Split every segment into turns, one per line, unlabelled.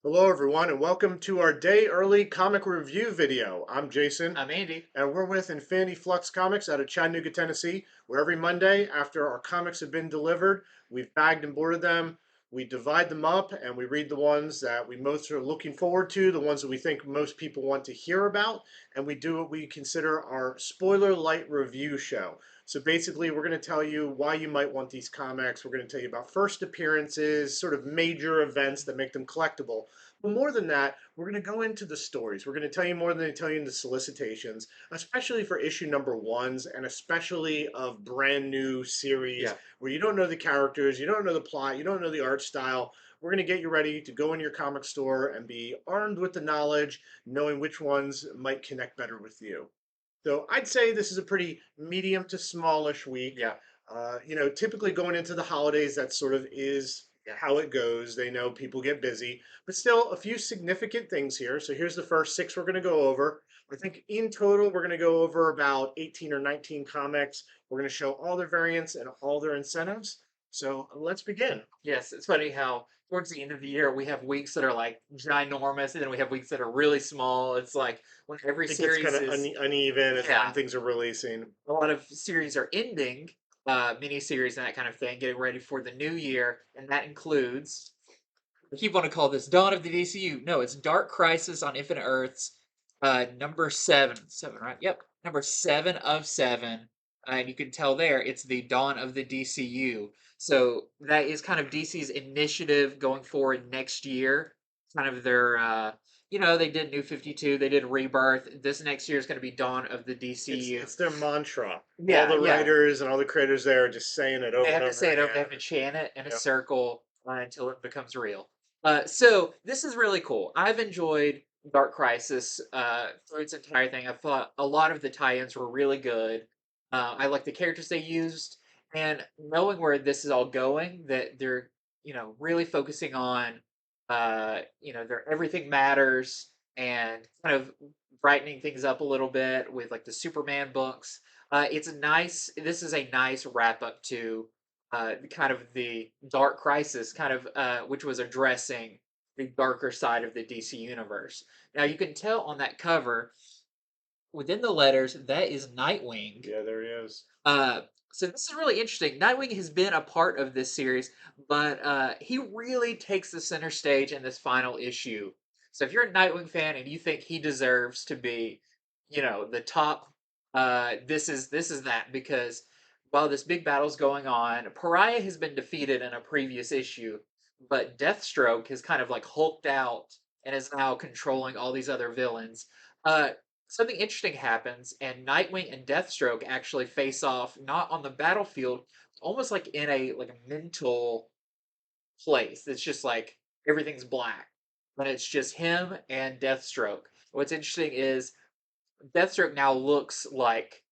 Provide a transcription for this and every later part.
Hello, everyone, and welcome to our day early comic review video. I'm Jason,
I'm Andy.
and we're with Infinity Flux Comics out of Chattanooga, Tennessee, where every Monday, after our comics have been delivered, we've bagged and boarded them. We divide them up and we read the ones that we most are looking forward to, the ones that we think most people want to hear about, and we do what we consider our spoiler light review show. So basically, we're going to tell you why you might want these comics. We're going to tell you about first appearances, sort of major events that make them collectible. But more than that, we're going to go into the stories. We're going to tell you more than they tell you in the solicitations, especially for issue number ones, and especially of brand new series
Yeah.
where you don't know the characters, you don't know the plot, you don't know the art style. We're going to get you ready to go in your comic store and be armed with the knowledge, knowing which ones might connect better with you. So I'd say this is a pretty medium to smallish week.
Yeah.
Typically going into the holidays, that sort of is
Yeah.
how it goes. They know people get busy, but still a few significant things here. So here's the first six we're going to go over. I think in total, we're going to go over about 18 or 19 comics. We're going to show all their variants and all their incentives. So let's begin.
Yes, it's funny how towards the end of the year we have weeks that are like ginormous, and then we have weeks that are really small. It's like when every
It gets kind
series
of
is,
uneven as when
yeah,
things are releasing.
a lot of series are ending, miniseries and that kind of thing, getting ready for the new year, and that includes. I keep want to call this Dawn of the DCU. No, it's Dark Crisis on Infinite Earths, number seven. Seven, right? Yep, number 7 of 7. And you can tell there it's the dawn of the DCU. So that is kind of DC's initiative going forward next year. Kind of their, they did New 52, they did Rebirth. This next year is going to be Dawn of the
It's
DCU.
it's their mantra. All
Yeah,
the
yeah.
writers and all the creators there are just saying it
They
over
have
and
to
over
say it over. They
again.
have to chant it in a
Yep.
circle until it becomes real. So this is really cool. I've enjoyed Dark Crisis through its entire thing. I thought a lot of the tie-ins were really good. I like the characters they used, and knowing where this is all going, that they're really focusing on their everything matters and kind of brightening things up a little bit with like the Superman books. It's nice. This is a nice wrap up to kind of the Dark Crisis, kind of which was addressing the darker side of the DC universe. Now you can tell on that cover within the letters that is Nightwing.
Yeah, there he is.
Uh, so this is really interesting. Nightwing has been a part of this series, but he really takes the center stage in this final issue. So if you're a Nightwing fan and you think he deserves to be, the top, this is that because while this big battle's going on, Pariah has been defeated in a previous issue, but Deathstroke has kind of like hulked out and is now controlling all these other villains. Uh, Something interesting happens, and Nightwing and Deathstroke actually face off not on the battlefield, almost like in a mental place. It's just like everything's black, but it's just him and Deathstroke. What's interesting is Deathstroke now looks like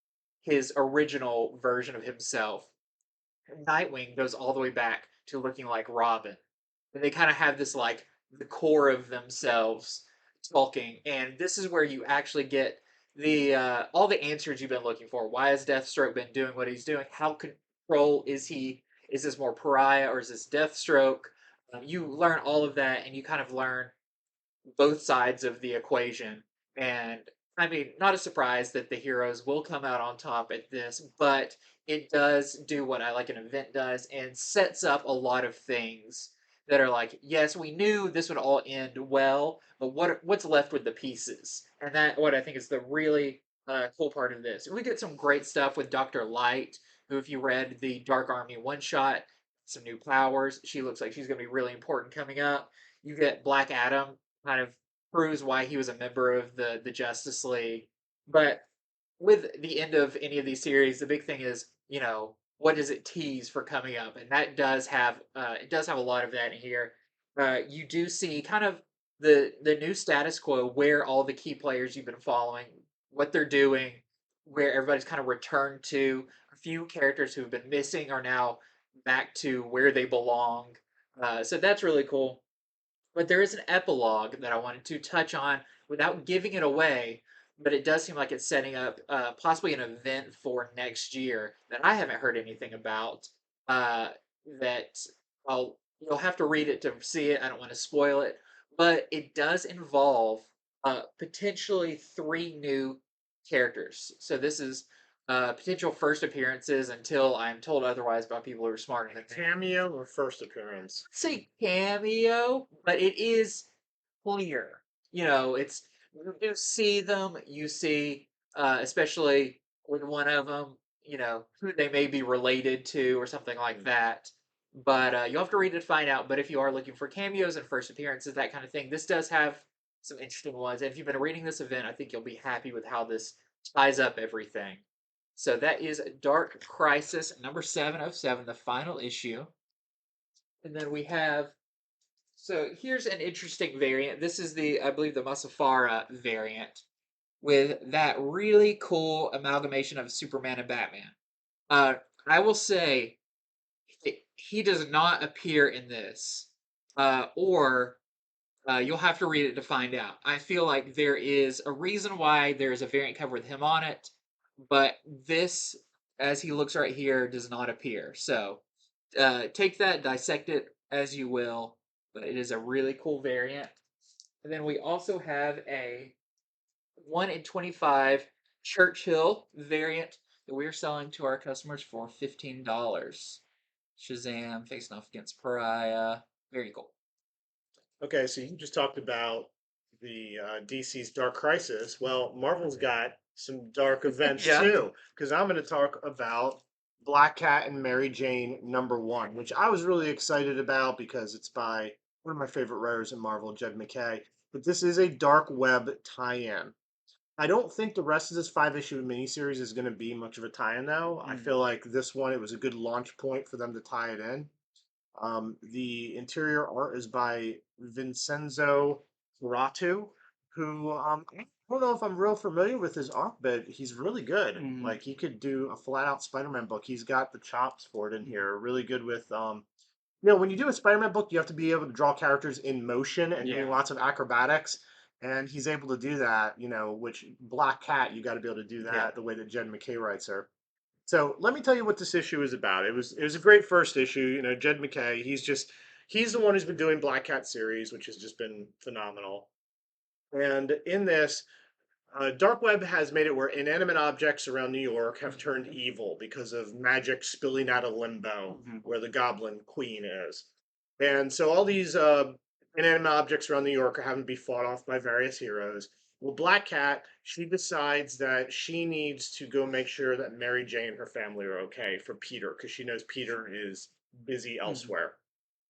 his original version of himself. Nightwing goes all the way back to looking like Robin. And they kind of have this like the core of themselves talking, and this is where you actually get the all the answers you've been looking for. Why has Deathstroke been doing what he's doing? How control is he? Is this more Pariah or is this Deathstroke? You learn all of that, and you kind of learn both sides of the equation. And I mean, not a surprise that the heroes will come out on top at this, but it does do what I like an event does and sets up a lot of things that are like, yes, we knew this would all end well, but what's left with the pieces? And that what I think is the really cool part of this. We get some great stuff with Dr. Light, who, if you read the Dark Army one shot, some new powers. She looks like she's going to be really important coming up. You get Black Adam, kind of proves why he was a member of the Justice League. But with the end of any of these series, the big thing is, what does it tease for coming up? And that does have it does have a lot of that in here. You do see kind of the new status quo where all the key players you've been following, what they're doing, where everybody's kind of returned to. A few characters who've been missing are now back to where they belong. So that's really cool. But there is an epilogue that I wanted to touch on without giving it away. But it does seem like it's setting up possibly an event for next year that I haven't heard anything about. That you'll have to read it to see it. I don't want to spoil it. but it does involve potentially three new characters. So this is potential first appearances until I'm told otherwise by people who are smarter than me.
Cameo or first appearance?
Say cameo, but it is clear. You know, it's you see them, you see, especially with one of them, you know, who they may be related to or something like that. But you'll have to read it to find out. But if you are looking for cameos and first appearances, that kind of thing, this does have some interesting ones. And if you've been reading this event, I think you'll be happy with how this ties up everything. So that is Dark Crisis number 7 of 7, the final issue. And then we have so here's an interesting variant. This is the, I believe, the Musafara variant with that really cool amalgamation of Superman and Batman. Uh, I will say he does not appear in this, or you'll have to read it to find out. I feel like there is a reason why there is a variant cover with him on it, but this, as he looks right here, does not appear. So take that, dissect it as you will, but it is a really cool variant. And then we also have a 1 in 25 Churchill variant that we're selling to our customers for $15. Shazam, facing off against Pariah. Very cool.
Okay, so you just talked about the DC's Dark Crisis. Well, Marvel's got some dark events
Yeah.
too, because I'm going to talk about Black Cat and Mary Jane #1, which I was really excited about because it's by one of my favorite writers in Marvel, Jed MacKay. But this is a dark web tie-in. I don't think the rest of this 5 issue miniseries is going to be much of a tie-in, though. I feel like this one, it was a good launch point for them to tie it in. The interior art is by Vincenzo Ferratu, who I don't know if I'm real familiar with his art, but he's really good. Like he could do a flat-out Spider-Man book. He's got the chops for it in here. Really good with when you do a Spider-Man book, you have to be able to draw characters in motion and doing
Yeah.
lots of acrobatics. And he's able to do that, which Black Cat, you got to be able to do
Yeah.
that the way that Jed MacKay writes her. So let me tell you what this issue is about. It was a great first issue. Jed MacKay. He's the one who's been doing Black Cat series, which has just been phenomenal. And in this, Dark Web has made it where inanimate objects around New York have turned evil because of magic spilling out of limbo, where the Goblin Queen is. And so all these inanimate objects around New York are having to be fought off by various heroes. Well, Black Cat, she decides that she needs to go make sure that Mary Jane and her family are okay for Peter, because she knows Peter is busy elsewhere.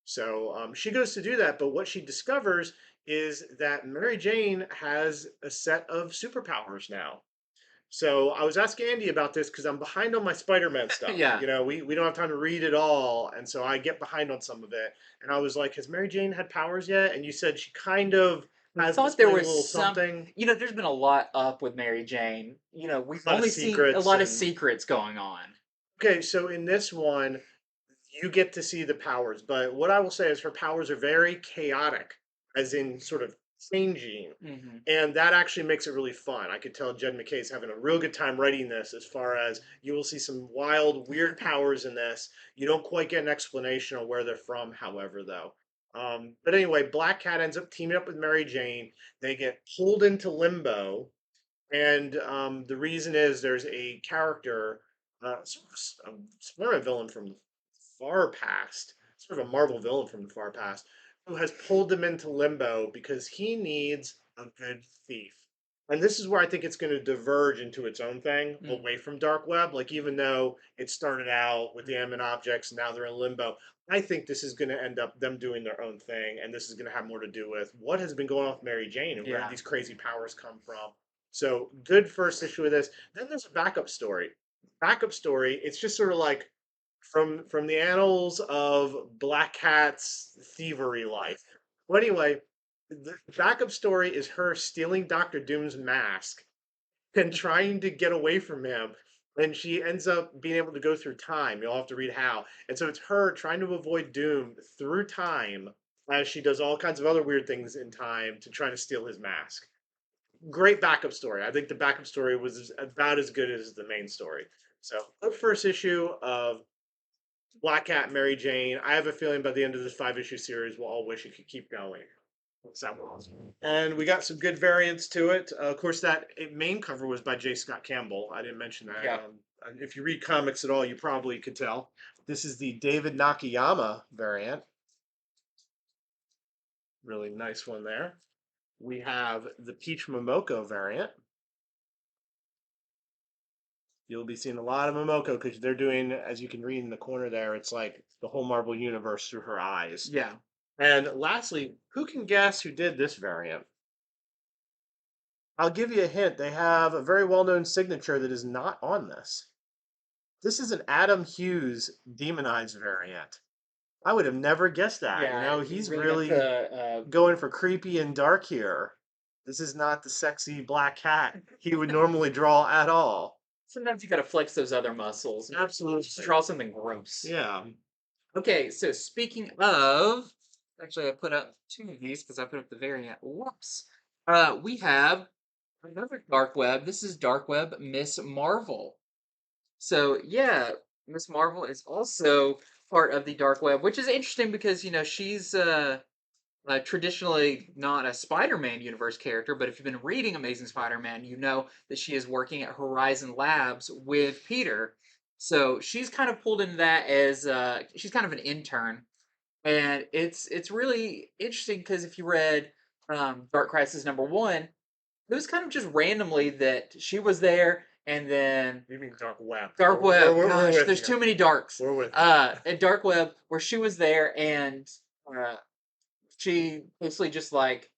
So she goes to do that, but what she discovers is that Mary Jane has a set of superpowers now. So I was asking Andy about this because I'm behind on my Spider-Man stuff.
Yeah.
We don't have time to read it all, and so I get behind on some of it. And I was like, "Has Mary Jane had powers yet?" And you said she kind of
I
has
thought there
displayed a
was
little
some,
something,
there's been a lot up with Mary Jane. We've
a lot of
only seen a
secrets,
lot of
and
secrets going on.
okay. So in this one, you get to see the powers, but what I will say is her powers are very chaotic, as in sort of changing,
Hmm.
and that actually makes it really fun. I could tell Jed MacKay's having a real good time writing this. As far as you will see some wild, weird powers in this. You don't quite get an explanation of where they're from, however, though. But anyway, Black Cat ends up teaming up with Mary Jane. They get pulled into limbo, and the reason is there's a character, sort of a villain from the far past, sort of a Marvel villain from the far past, who has pulled them into limbo because he needs a good thief. And this is where I think it's going to diverge into its own thing away from Dark Web. Like, even though it started out with the animate objects, now they're in limbo, I think this is going to end up them doing their own thing. And this is going to have more to do with what has been going on with Mary Jane and where did
Yeah.
these crazy powers come from. So, good first issue of this. Then there's a backup story. Backup story, it's just sort of like from the annals of Black Cat's thievery life. Well, anyway, the backup story is her stealing Doctor Doom's mask and trying to get away from him. And she ends up being able to go through time. You'll have to read how. And so it's her trying to avoid Doom through time as she does all kinds of other weird things in time to try to steal his mask. Great backup story. I think the backup story was about as good as the main story. So, the first issue of Black Cat, Mary Jane. I have a feeling by the end of this 5 issue series, we'll all wish it could keep going. So, and we got some good variants to it. Of course, that main cover was by J. Scott Campbell. I didn't mention that.
Yeah.
If you read comics at all, you probably could tell. This is the David Nakayama variant. Really nice one there. We have the Peach Momoko variant. You'll be seeing a lot of Momoko because they're doing, as you can read in the corner there, it's like the whole Marvel Universe through her eyes.
Yeah.
And lastly, who can guess who did this variant? I'll give you a hint. They have a very well-known signature that is not on this. This is an Adam Hughes demonized variant. I would have never guessed that.
Yeah, you
He's
really got
really
the
going for creepy and dark here. This is not the sexy black cat he would normally draw at all.
sometimes you gotta flex those other muscles.
Absolutely.
Just draw something gross.
Yeah.
Okay, so speaking of, actually, I put up two of these because I put up the variant. Whoops. We have another Dark Web. This is Dark Web Miss Marvel. So yeah, Miss Marvel is also part of the Dark Web, which is interesting because she's traditionally not a Spider-Man universe character, but if you've been reading Amazing Spider-Man, you know that she is working at Horizon Labs with Peter. So she's kind of pulled into that as she's kind of an intern, and it's really interesting because if you read Dark Crisis #1, it was kind of just randomly that she was there, and then
You mean Dark Web?
Dark Web.
We're
Gosh,
with
there's
you.
too many darks.
We're with
And Dark Web, where she was there, and uh, she basically just like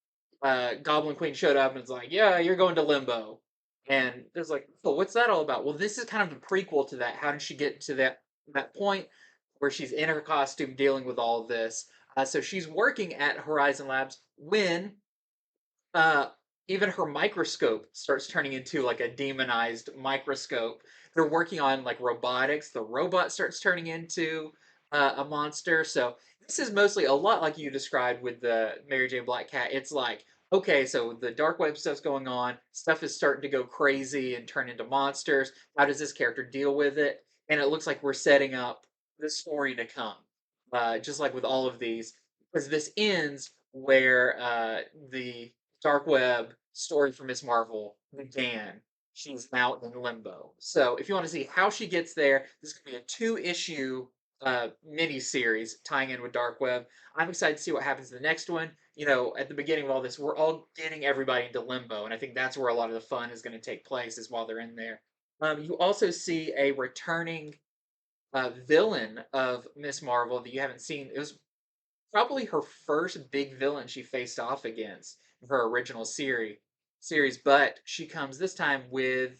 Goblin Queen showed up and it's like, yeah, you're going to limbo. And it's like, oh, what's that all about? Well, this is kind of the prequel to that. How did she get to that point where she's in her costume dealing with all of this? So she's working at Horizon Labs when uh, even her microscope starts turning into like a demonized microscope. They're working on like robotics. The robot starts turning into a monster. So this is mostly a lot like you described with the Mary Jane Black Cat. It's like, okay, so the dark web stuff's going on. Stuff is starting to go crazy and turn into monsters. How does this character deal with it? And it looks like we're setting up the story to come. Just like with all of these, because this ends where the dark web story for Miss Marvel began. She's now in limbo. So if you want to see how she gets there, this is going to be a two-issue mini series tying in with Dark Web. I'm excited to see what happens in the next one. At the beginning of all this, we're all getting everybody into limbo, and I think that's where a lot of the fun is going to take place, is while they're in there. You also see a returning villain of Miss Marvel that you haven't seen. It was probably her first big villain she faced off against in her original series, but she comes this time with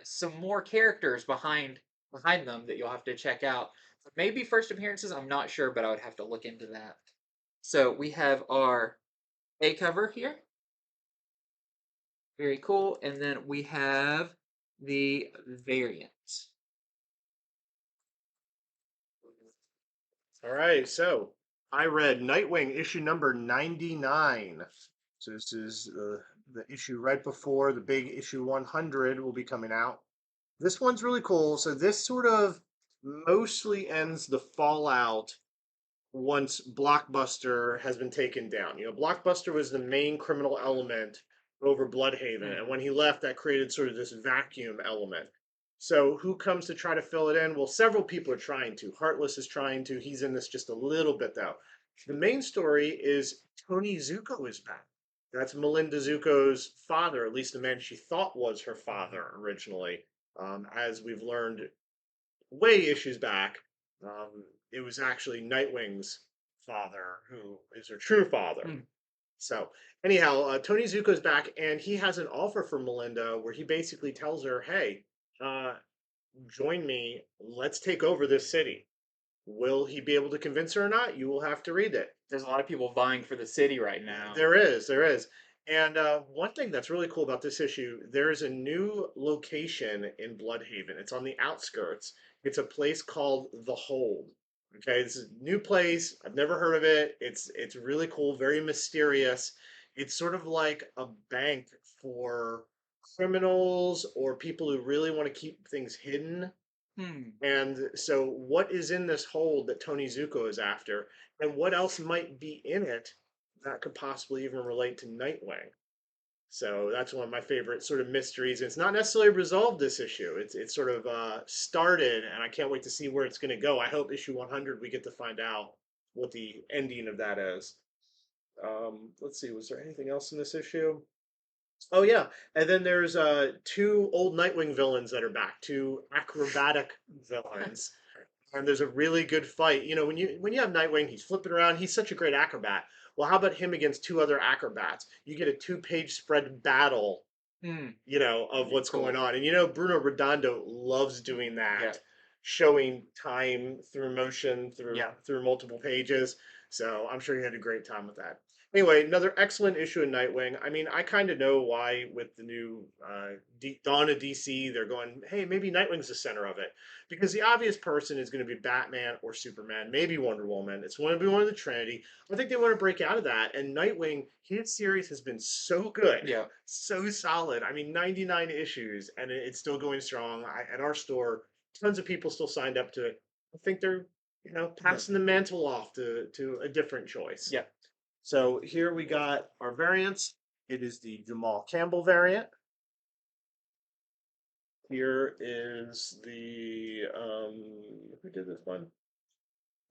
some more characters behind them that you'll have to check out. Maybe first appearances, I'm not sure, but I would have to look into that. So we have our A cover here. Very cool. And then we have the variant.
All right, so I read Nightwing issue number 99. So this is the issue right before the big issue 100 will be coming out. This one's really cool. So this sort of mostly ends the fallout once Blockbuster has been taken down. Blockbuster was the main criminal element over Bloodhaven, and when he left, that created sort of this vacuum element. So who comes to try to fill it in? Well, several people are trying to. Heartless is trying to. He's in this just a little bit though. The main story is Tony Zuko is back. That's Melinda Zuko's father, at least the man she thought was her father originally. As we've learned way issues back, it was actually Nightwing's father who is her true father.
Mm.
So, anyhow, Tony Zuko's back, and he has an offer for Melinda where he basically tells her, "Hey, uh, join me. Let's take over this city." Will he be able to convince her or not? You will have to read it.
There's a lot of people vying for the city right now.
There is. And one thing that's really cool about this issue, there is a new location in Bloodhaven. It's on the outskirts. It's a place called The Hold. Okay, this is a new place. I've never heard of it. It's really cool, very mysterious. It's sort of like a bank for criminals or people who really want to keep things hidden.
Hmm.
And so, what is in this hold that Tony Zuko is after, and what else might be in it that could possibly even relate to Nightwing. So that's one of my favorite sort of mysteries. It's not necessarily resolved this issue. It's sort of started, and I can't wait to see where it's going to go. I hope issue 100 we get to find out what the ending of that is. Let's see, was there anything else in this issue? Oh yeah, and then there's two old Nightwing villains that are back, two acrobatic villains. And there's a really good fight. You know, when you have Nightwing, he's flipping around. He's such a great acrobat. Well, how about him against two other acrobats? You get a two-page spread battle,
Hmm.
of
That'd be
what's going
cool.
on. And Bruno Redondo loves doing
Yeah.
that, showing time through motion
Yeah.
through multiple pages. So I'm sure he had a great time with that. Anyway, another excellent issue in Nightwing. I mean, I kind of know why with the new Dawn of DC, they're going, hey, maybe Nightwing's the center of it. Because the obvious person is going to be Batman or Superman, maybe Wonder Woman. It's going to be one of the Trinity. I think they want to break out of that. And Nightwing, his series has been so good,
Yeah.
so solid. I mean, 99 issues, and it's still going strong. At our store, tons of people still signed up to it. I think they're, passing the mantle off to a different choice.
Yeah.
So here we got our variants. It is the Jamal Campbell variant. Here is the who did this one?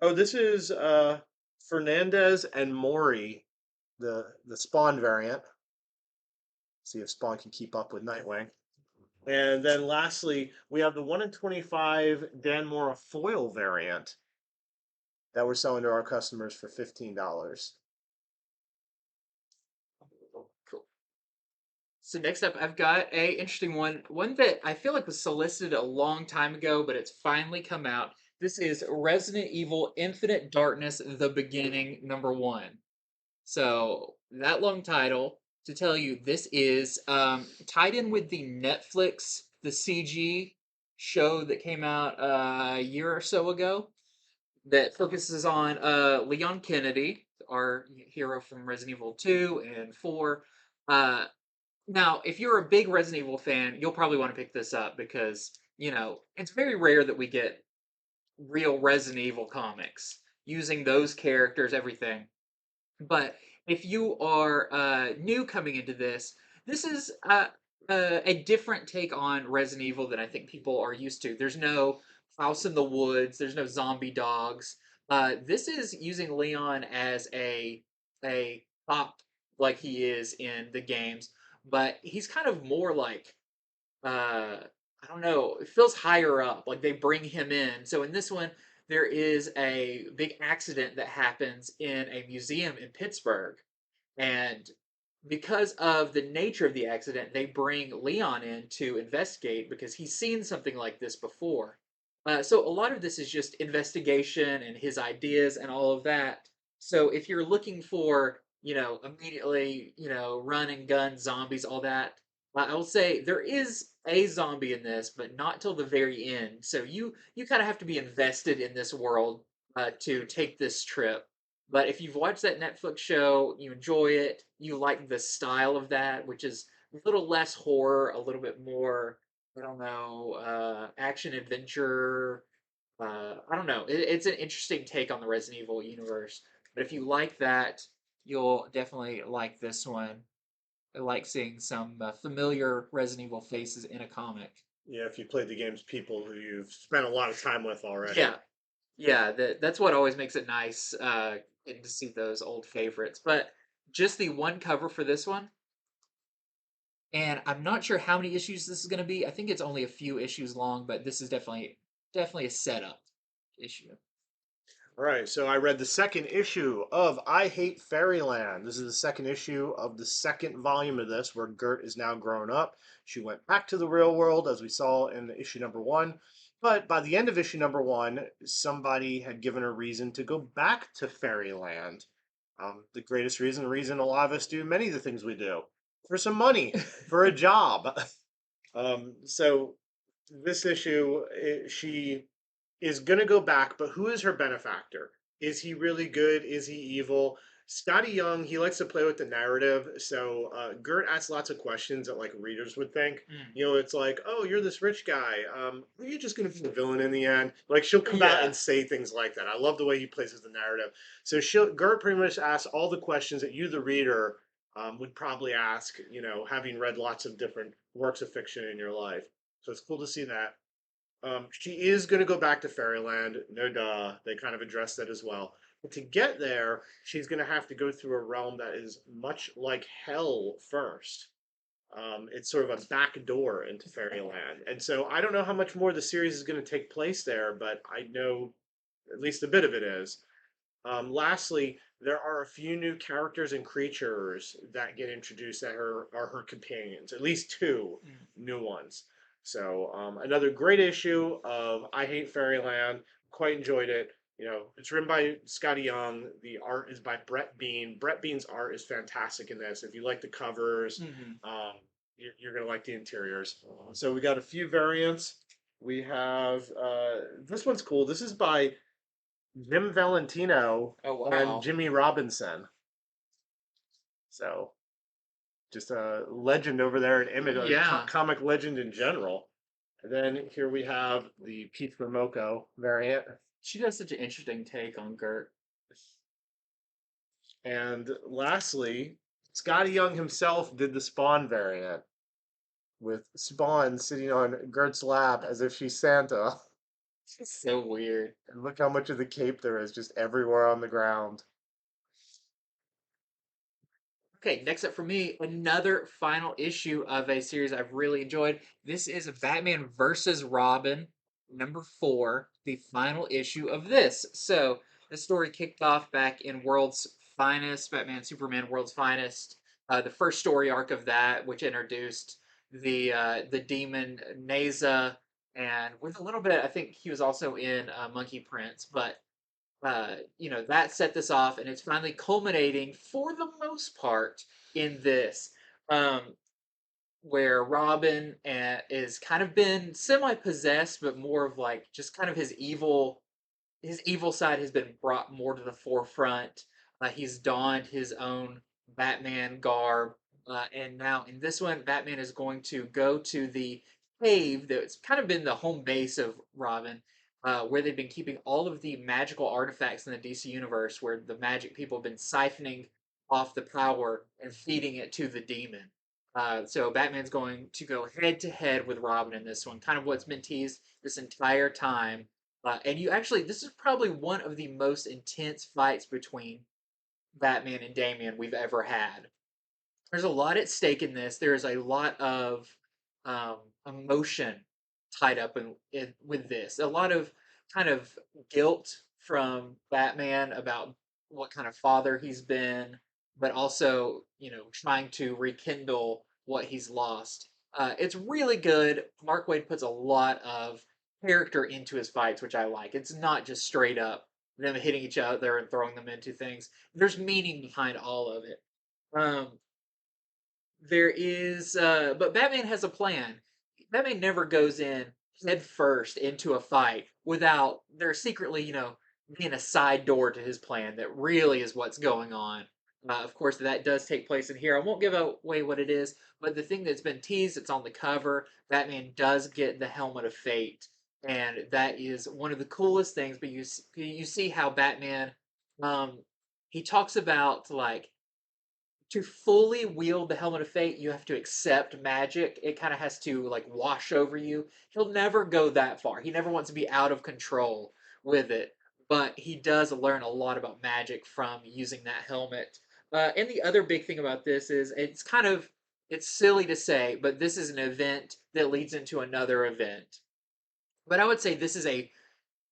Oh, this is Fernandez and Mori, the Spawn variant. See if Spawn can keep up with Nightwing. And then lastly, we have the 1 in 25 Dan Mora foil variant that we're selling to our customers for $15.
Cool. So next up, I've got a interesting one that I feel like was solicited a long time ago, but it's finally come out. This is Resident Evil Infinite Darkness: The Beginning #1. So that long title to tell you this is tied in with the the CG show that came out a year or so ago that focuses on Leon Kennedy, our hero from Resident Evil 2 and 4. Uh, Now, if you're a big Resident Evil fan, you'll probably want to pick this up because, it's very rare that we get real Resident Evil comics using those characters, everything. But if you are new coming into this is a different take on Resident Evil than I think people are used to. There's no house in the woods. There's no zombie dogs. This is using Leon as a cop like he is in the games, but he's kind of more like I don't know, it feels higher up, like they bring him in. So in this one, there is a big accident that happens in a museum in Pittsburgh. And because of the nature of the accident, they bring Leon in to investigate because he's seen something like this before. So a lot of this is just investigation and his ideas and all of that. So if you're looking for, immediately, run and gun zombies, all that, I will say there is a zombie in this, but not till the very end. So you kind of have to be invested in this world to take this trip. But if you've watched that Netflix show, you enjoy it, you like the style of that, which is a little less horror, a little bit more, I don't know, action adventure. I don't know. It's an interesting take on the Resident Evil universe. But if you like that, you'll definitely like this one. I like seeing some familiar Resident Evil faces in a comic.
Yeah, if you played the games, people who you've spent a lot of time with already.
Yeah, yeah, that's what always makes it nice, getting to see those old favorites. But just the one cover for this one, and I'm not sure how many issues this is going to be. I think it's only a few issues long, but this is definitely a setup issue.
All right, so I read the second issue of I Hate Fairyland. This is the second issue of the second volume of this, where Gert is now grown up. She went back to the real world, as we saw in issue number one. But by the end of issue number one, somebody had given her reason to go back to Fairyland. The greatest reason a lot of us do many of the things we do for some money, for a job. So this issue, she is going to go back, but who is her benefactor? Is he really good? Is he evil? Scotty Young, he likes to play with the narrative. So Gert asks lots of questions that like readers would think.
Mm.
You know, it's like, oh, you're this rich guy. Are you just gonna be the villain in the end? Like she'll come out
Yeah.
and say things like that. I love the way he plays with the narrative. So she'll Gert pretty much asks all the questions that you, the reader, would probably ask. You know, having read lots of different works of fiction in your life. So it's cool to see that. She is going to go back to Fairyland. No duh. They kind of address that as well. But to get there, she's going to have to go through a realm that is much like hell first. It's sort of a back door into Fairyland. And so I don't know how much more the series is going to take place there, but I know at least a bit of it is. Lastly, there are a few new characters and creatures that get introduced that are her companions, at least two
Mm.
new ones. So another great issue of I Hate Fairyland. Quite enjoyed it. You know, it's written by Scotty Young. The art is by Brett Bean. Brett Bean's art is fantastic in this. If you like the covers,
Mhm.
you're gonna like the interiors. So we got a few variants. We have this one's cool. This is by Jim Valentino
Oh
and
wow.
Jimmy Robinson. So just a legend over there in Image, a
Yeah.
comic legend in general. And then here we have the Peach Momoko variant.
She does such an interesting take on Gert.
And lastly, Scotty Young himself did the Spawn variant with Spawn sitting on Gert's lap as if she's Santa.
It's so weird.
And look how much of the cape there is just everywhere on the ground.
Okay, next up for me, another final issue of a series I've really enjoyed. This is Batman versus Robin, number 4, the final issue of this. So the story kicked off back in World's Finest, Batman Superman World's Finest, the first story arc of that, which introduced the demon Neza, and with a little bit, I think he was also in Monkey Prince, but that set this off, and it's finally culminating for the most part in this, um, where Robin is kind of been semi possessed, but more of like just kind of his evil side has been brought more to the forefront. He's donned his own Batman garb, and now in this one, Batman is going to go to the cave that's kind of been the home base of Robin, where they've been keeping all of the magical artifacts in the DC universe, where the magic people have been siphoning off the power and feeding it to the demon. So Batman's going to go head to head with Robin in this one, kind of what's been teased this entire time, and this is probably one of the most intense fights between Batman and Damian we've ever had. There's a lot at stake in this. There's a lot of um, emotion tied up with this. A lot of kind of guilt from Batman about what kind of father he's been, but also, trying to rekindle what he's lost. It's really good. Mark Waid puts a lot of character into his fights, which I like. It's not just straight up them hitting each other and throwing them into things. There's meaning behind all of it. Um, but Batman has a plan. Batman never goes in head first into a fight without there secretly, being a side door to his plan that really is what's going on. Of course, that does take place in here. I won't give away what it is, but the thing that's been teased, it's on the cover. Batman does get the helmet of fate, and that is one of the coolest things. But you see how Batman, um, he talks about like to fully wield the helmet of fate, you have to accept magic. It kind of has to like wash over you. He'll never go that far. He never wants to be out of control with it, but he does learn a lot about magic from using that helmet. And the other big thing about this is it's silly to say, but this is an event that leads into another event. But I would say this is a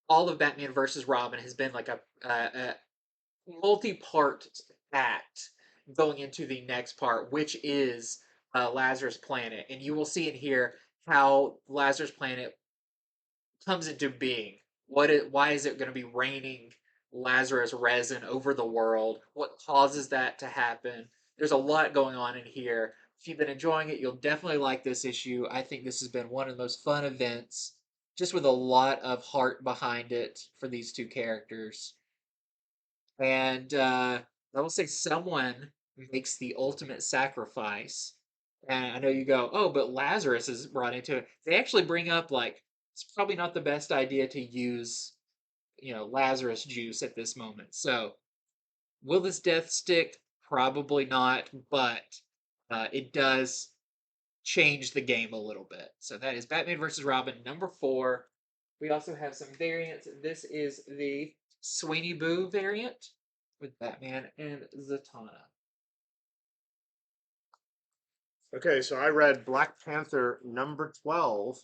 all of Batman versus Robin has been like a multi-part act going into the next part, which is Lazarus Planet, and you will see in here how Lazarus Planet comes into being. Why is it going to be raining Lazarus resin over the world? What causes that to happen? There's a lot going on in here. If you've been enjoying it, you'll definitely like this issue. I think this has been one of the most fun events, just with a lot of heart behind it for these two characters. And I will say someone makes the ultimate sacrifice. And I know you go, oh, but Lazarus is brought into it. They actually bring up like it's probably not the best idea to use, Lazarus juice at this moment. So will this death stick? Probably not, but it does change the game a little bit. So that is Batman versus Robin #4. We also have some variants. This is the Sweeney Boo variant with Batman and Zatanna.
Okay, so I read Black Panther #12,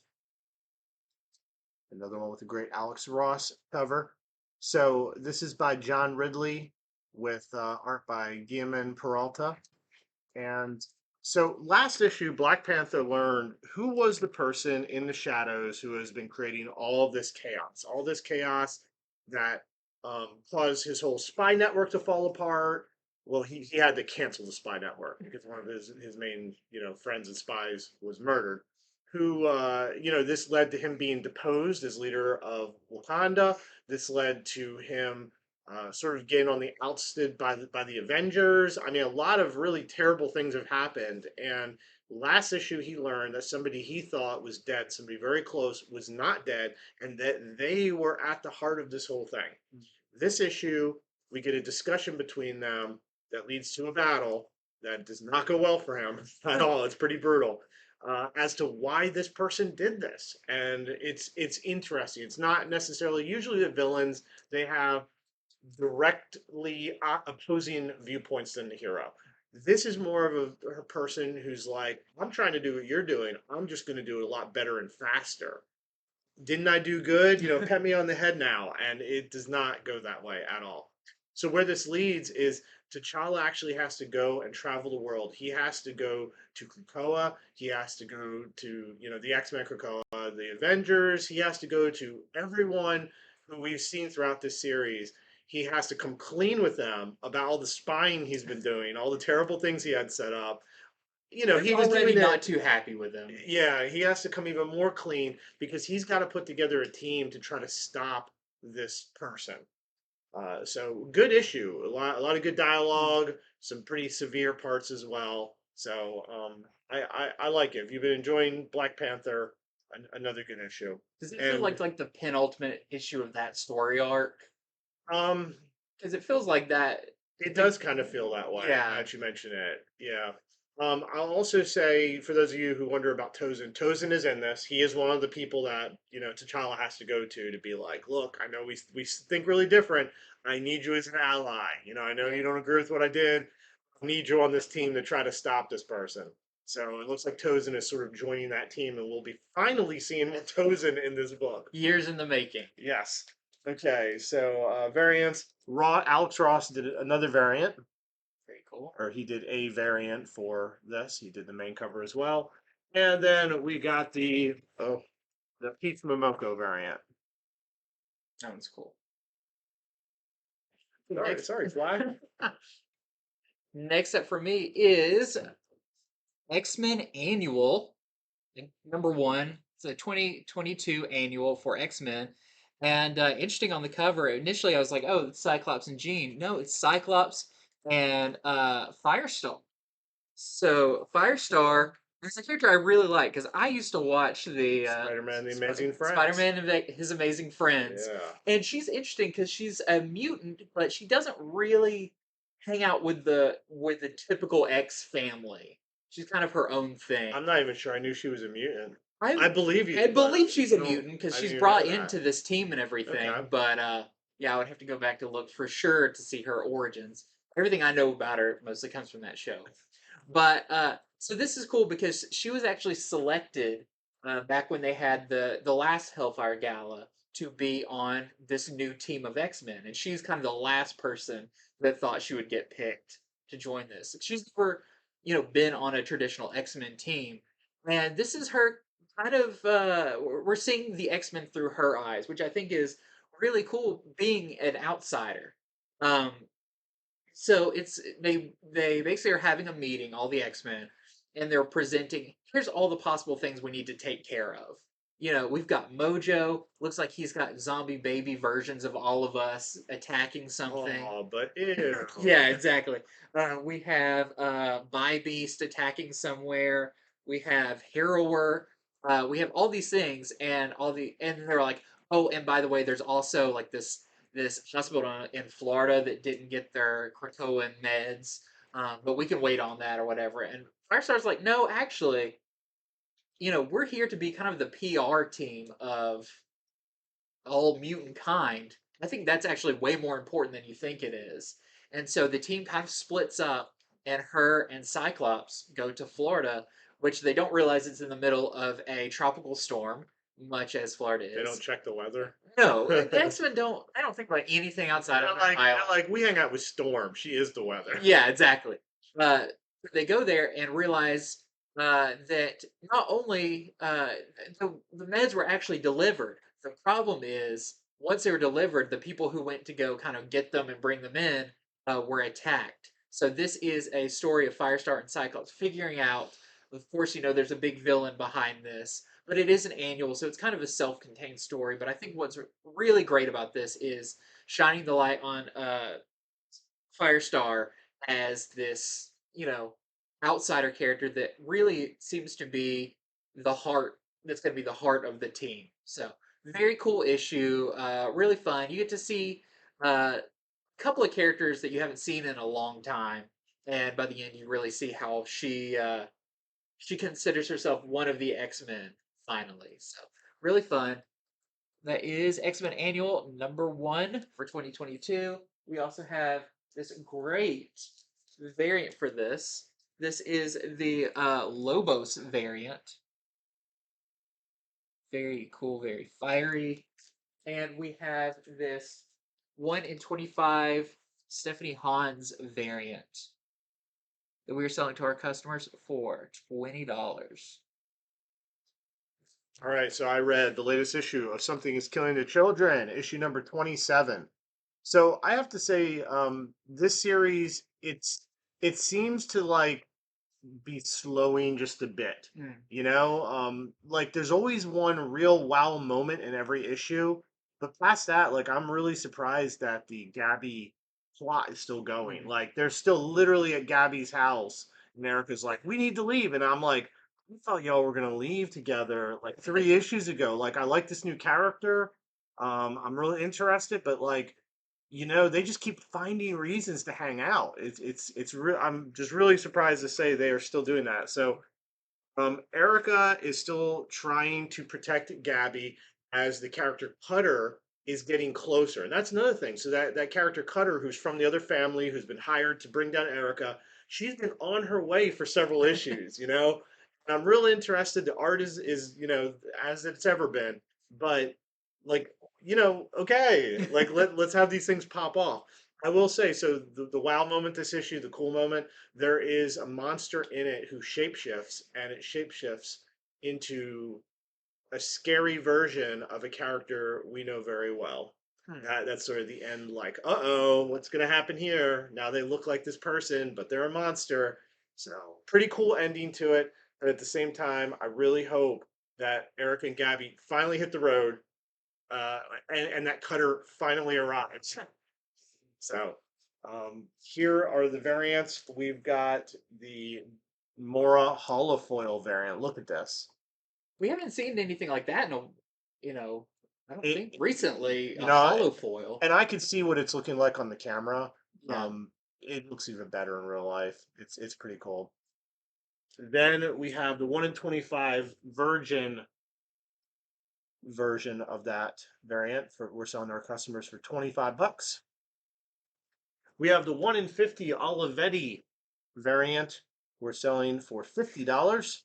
another one with a great Alex Ross cover. So this is by John Ridley with art by Guillermin Peralta. And so last issue, Black Panther learned who was the person in the shadows who has been creating all this chaos that caused his whole spy network to fall apart. Well, he had to cancel the spy network because one of his main friends and spies was murdered. Who this led to him being deposed as leader of Wakanda. This led to him sort of getting on the ousted by the Avengers. I mean, a lot of really terrible things have happened. And last issue, he learned that somebody he thought was dead, somebody very close, was not dead, and that they were at the heart of this whole thing. This issue, we get a discussion between them that leads to a battle that does not go well for him at all. It's pretty brutal. As to why this person did this, and it's interesting. It's not necessarily usually the villains. They have directly opposing viewpoints than the hero. This is more of a person who's like, I'm trying to do what you're doing. I'm just going to do it a lot better and faster. Didn't I do good? Pet me on the head now. And it does not go that way at all. So where this leads is T'Challa actually has to go and travel the world. He has to go to Krakoa. He has to go to, the X-Men Krakoa, the Avengers. He has to go to everyone who we've seen throughout this series. He has to come clean with them about all the spying he's been doing, all the terrible things he had set up.
They're
He was
already
doing
not
it.
too happy with him.
Yeah, he has to come even more clean because he's got to put together a team to try to stop this person. So good issue, a lot of good dialogue, some pretty severe parts as well. So I like it. If you've been enjoying Black Panther, another good issue.
Does it feel
And
like the penultimate issue of that story arc?
um,
Because it feels like that.
it does kind of feel that way
Yeah.
that you mention it. Yeah. I'll also say for those of you who wonder about Tozen, Tozen is in this. He is one of the people that T'Challa has to go to be like, look, I know we think really different. I need you as an ally. I know you don't agree with what I did. I need you on this team to try to stop this person. So it looks like Tozen is sort of joining that team, and we'll be finally seeing more Tozen in this book.
Years in the making.
Yes. Okay, so variants. Alex Ross did another variant,
Very cool.
or he did a variant for this. He did the main cover as well. And then we got the Pete Momoko variant.
That one's cool.
Sorry, Fly.
Next up for me is X-Men Annual, #1. It's a 2022 annual for X-Men. And interesting on the cover, initially I was like, oh, it's Cyclops and Jean. No, it's Cyclops and Firestar. So Firestar is a character I really like because I used to watch the
Spider-Man: The Amazing Friends.
Spider-Man and His Amazing Friends.
Yeah.
And she's interesting because she's a mutant, but she doesn't really hang out with the typical X family. She's kind of her own thing.
I'm not even sure I knew she was a mutant. I
I
believe you.
I believe
but
she's a
no,
mutant because
I
she's
didn't
brought
know that.
into this team and everything.
Okay.
But yeah, I would have to go back to look for sure to see her origins. Everything I know about her mostly comes from that show. But so this is cool because she was actually selected back when they had the last Hellfire Gala to be on this new team of X-Men, and she's kind of the last person that thought she would get picked to join this. She's never, been on a traditional X-Men team, and this is her kind of. We're seeing the X-Men through her eyes, which I think is really cool, being an outsider. Um, so they basically are having a meeting, all the X-Men, and they're presenting, here's all the possible things we need to take care of. we've got Mojo. Looks like he's got zombie baby versions of all of us attacking something.
Oh, but ew.
Yeah, exactly. We have Beast attacking somewhere. We have Harrower. We have all these things, and they're like, oh, and by the way, there's also like this hospital in Florida that didn't get their Krakoan meds, but we can wait on that or whatever. And Firestar's like, no, actually, we're here to be kind of the PR team of all mutant kind. I think that's actually way more important than you think it is. And so the team kind of splits up, and her and Cyclops go to Florida, which they don't realize it's in the middle of a tropical storm, much as Florida
They don't
is.
check the weather.
No, the X Men don't. I don't think about anything outside of their island.
Like we hang out with Storm. She is the weather.
Yeah, exactly. Uh, they go there and realize that not only the meds were actually delivered. The problem is once they were delivered, the people who went to go kind of get them and bring them in were attacked. So this is a story of Firestar and Cyclops figuring out. Of course, there's a big villain behind this, but it is an annual, so it's kind of a self-contained story. But I think what's really great about this is shining the light on Firestar as this, outsider character that really seems to be the heart that's going to be the heart of the team. So, very cool issue, really fun. You get to see a couple of characters that you haven't seen in a long time, and by the end, you really see how she considers herself one of the X Men finally. So, really fun. That is X Men Annual #1 for 2022. We also have this great variant for this. This is the Lobos variant. Very cool, very fiery. And we have this 1 in 25 Stephanie Hans variant that we are selling to our customers for $20.
All right, so I read the latest issue of Something is Killing the Children, issue number 27. So I have to say, this series, it seems to like be slowing just a bit.
Mm.
Like there's always one real wow moment in every issue, but past that, like I'm really surprised that the Gabby plot is still going.
Mm.
Like they're still literally at Gabby's house, and Erica's like, "We need to leave," and I'm like, "I thought y'all were gonna leave together like 3 issues ago." Like I like this new character. I'm really interested, but like they just keep finding reasons to hang out. It's real. I'm just really surprised to say they are still doing that. So, Erica is still trying to protect Gabby as the character Cutter is getting closer, and that's another thing. So that character Cutter, who's from the other family, who's been hired to bring down Erica, she's been on her way for several issues. And I'm really interested. The art is as it's ever been, but like okay, like let's have these things pop off. I will say, so the wow moment this issue, the cool moment, there is a monster in it who shapeshifts, and it shapeshifts into a scary version of a character we know very well.
Hmm.
That's sort of the end, like, uh-oh, what's going to happen here? Now they look like this person, but they're a monster. So, pretty cool ending to it. But at the same time, I really hope that Eric and Gabby finally hit the road, uh, and that Cutter finally arrives. So, here are the variants. We've got the Mora holofoil variant. Look at this.
We haven't seen anything like that in you know, I don't
It,
think recently,
you
a
know,
hollow foil.
and I can see what it's looking like on the camera.
Yeah.
It looks even better in real life. It's pretty cool. Then we have the 1 in 25 virgin version of that variant for we're selling to our customers for $25. We have the 1 in 50 Olivetti variant we're selling for $50.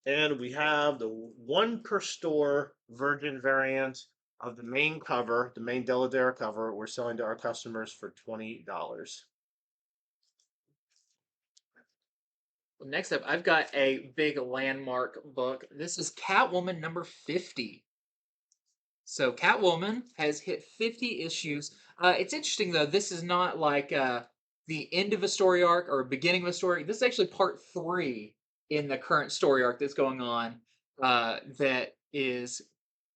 And we have the 1 per store virgin variant of the main cover, the main Deladera cover, we're selling to our customers for $20.
Next up, I've got a big landmark book. This is Catwoman #50. So Catwoman has hit 50 issues. It's interesting though. This is not like the end of a story arc or beginning of a story. This is actually part 3 in the current story arc that's going on. that is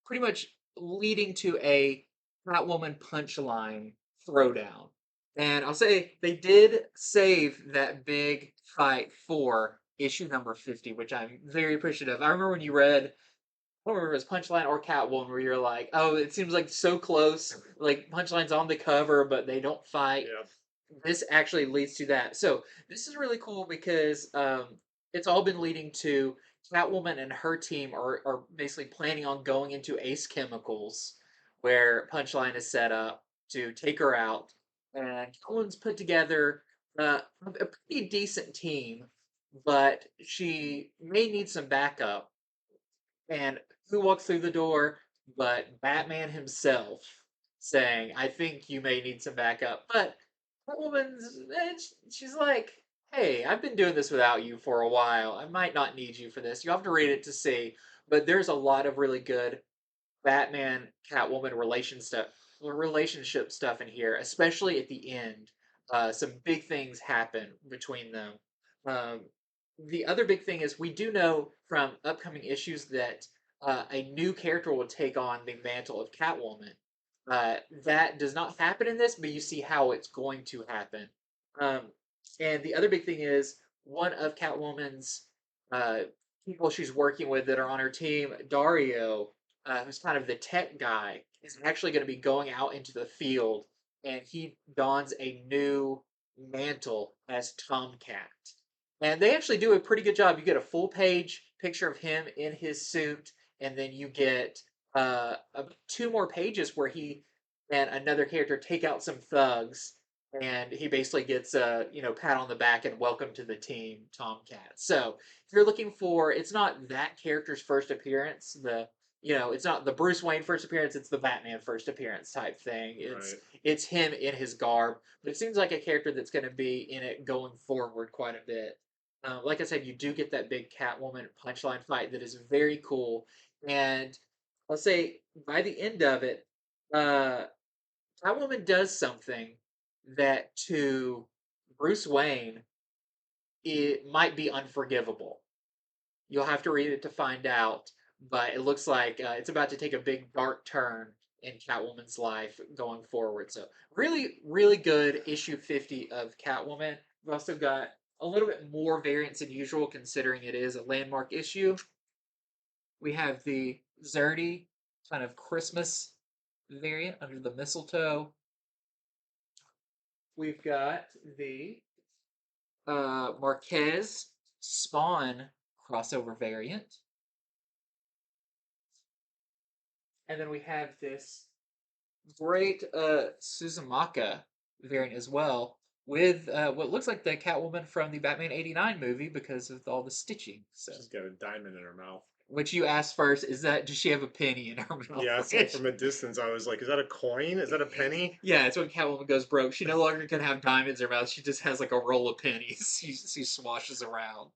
pretty much leading to a Catwoman punchline throwdown. And I'll say they did save that big fight for issue number 50, which I'm very appreciative. I remember when you read, I don't remember if it was Punchline or Catwoman, where you're like, oh, it seems like so close. Like Punchline's on the cover, but they don't fight.
Yeah.
This actually leads to that. So this is really cool because it's all been leading to Catwoman and her team are basically planning on going into Ace Chemicals, where Punchline is set up to take her out. And Catwoman's put together a pretty decent team, but she may need some backup. And who walks through the door but Batman himself, saying, I think you may need some backup. But Catwoman's, she's like, hey, I've been doing this without you for a while. I might not need you for this. You have to read it to see. But there's a lot of really good Batman Catwoman relationship stuff in here, especially at the end. Some big things happen between them. Um, the other big thing is we do know from upcoming issues that a new character will take on the mantle of Catwoman. That does not happen in this, but you see how it's going to happen. Um, and the other big thing is one of Catwoman's uh, people she's working with that are on her team, Dario, who's kind of the tech guy, is actually going to be going out into the field, and he dons a new mantle as Tomcat. And they actually do a pretty good job. You get a full page picture of him in his suit, and then you get two more pages where he and another character take out some thugs, and he basically gets a pat on the back and welcome to the team, Tomcat. So if you're looking for, it's not that character's first appearance. It's not the Bruce Wayne first appearance. It's the Batman first appearance type thing. It's
Right.
it's him in his garb, but it seems like a character that's going to be in it going forward quite a bit. Like I said, you do get that big Catwoman punchline fight that is very cool, and I'll say by the end of it, uh, Catwoman does something that to Bruce Wayne it might be unforgivable. You'll have to read it to find out, but it looks like it's about to take a big dark turn in Catwoman's life going forward. So really, really good issue 50 of Catwoman. We've also got a little bit more variants than usual considering it is a landmark issue. We have the Zerdy kind of Christmas variant under the mistletoe. We've got the Marquez Spawn crossover variant. And then we have this great Suzumaka variant as well with what looks like the Catwoman from the Batman '89 movie because of all the stitching. So,
She's got a diamond in her mouth.
which you asked first, is that does she have a penny in her mouth?
Yeah, I saw from a distance. I was like, "Is that a coin? Is that a penny?"
Yeah, it's when Catwoman goes broke. She no longer can have diamonds in her mouth. She just has like a roll of pennies. She swashes around.